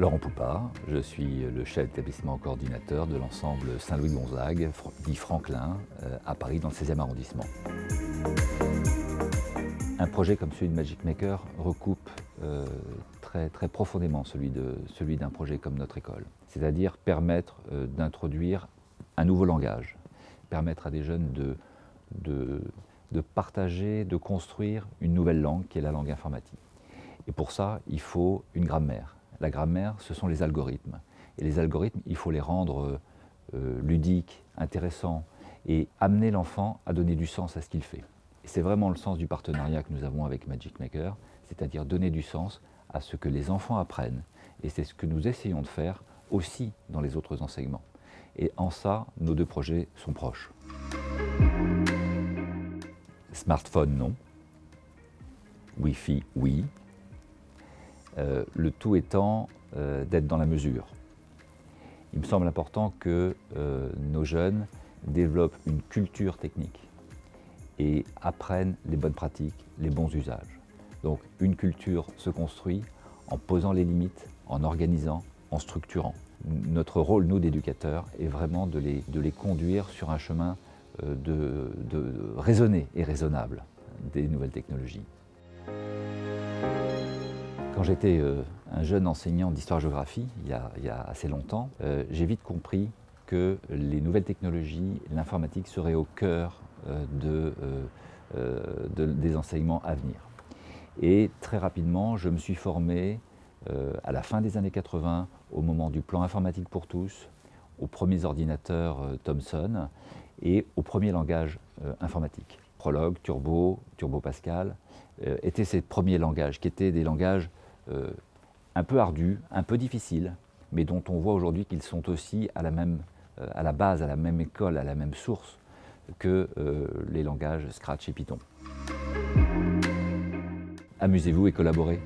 Laurent Poupart, je suis le chef d'établissement coordinateur de l'ensemble Saint-Louis-Gonzague, dit Franklin, à Paris, dans le 16e arrondissement. Un projet comme celui de Magic Maker recoupe très profondément celui d'un projet comme notre école. C'est-à-dire permettre d'introduire un nouveau langage, permettre à des jeunes de partager, de construire une nouvelle langue qui est la langue informatique. Et pour ça, il faut une grammaire. La grammaire, ce sont les algorithmes. Et les algorithmes, il faut les rendre ludiques, intéressants et amener l'enfant à donner du sens à ce qu'il fait. Et c'est vraiment le sens du partenariat que nous avons avec Magic Maker, c'est-à-dire donner du sens à ce que les enfants apprennent. Et c'est ce que nous essayons de faire aussi dans les autres enseignements. Et en ça, nos deux projets sont proches. Smartphone, non. Wi-Fi, oui. Le tout étant d'être dans la mesure. Il me semble important que nos jeunes développent une culture technique et apprennent les bonnes pratiques, les bons usages. Donc une culture se construit en posant les limites, en organisant, en structurant. Notre rôle, nous, d'éducateurs, est vraiment de les conduire sur un chemin raisonné et raisonnable des nouvelles technologies. Quand j'étais un jeune enseignant d'histoire-géographie, il y a assez longtemps, j'ai vite compris que les nouvelles technologies, l'informatique serait au cœur des enseignements à venir. Et très rapidement, je me suis formé à la fin des années 80, au moment du plan informatique pour tous, aux premiers ordinateurs Thomson et aux premiers langages informatiques. Prolog, Turbo, Turbo Pascal étaient ces premiers langages qui étaient des langages un peu ardus, un peu difficiles, mais dont on voit aujourd'hui qu'ils sont aussi à la base, à la même école, à la même source que les langages Scratch et Python. Amusez-vous et collaborez.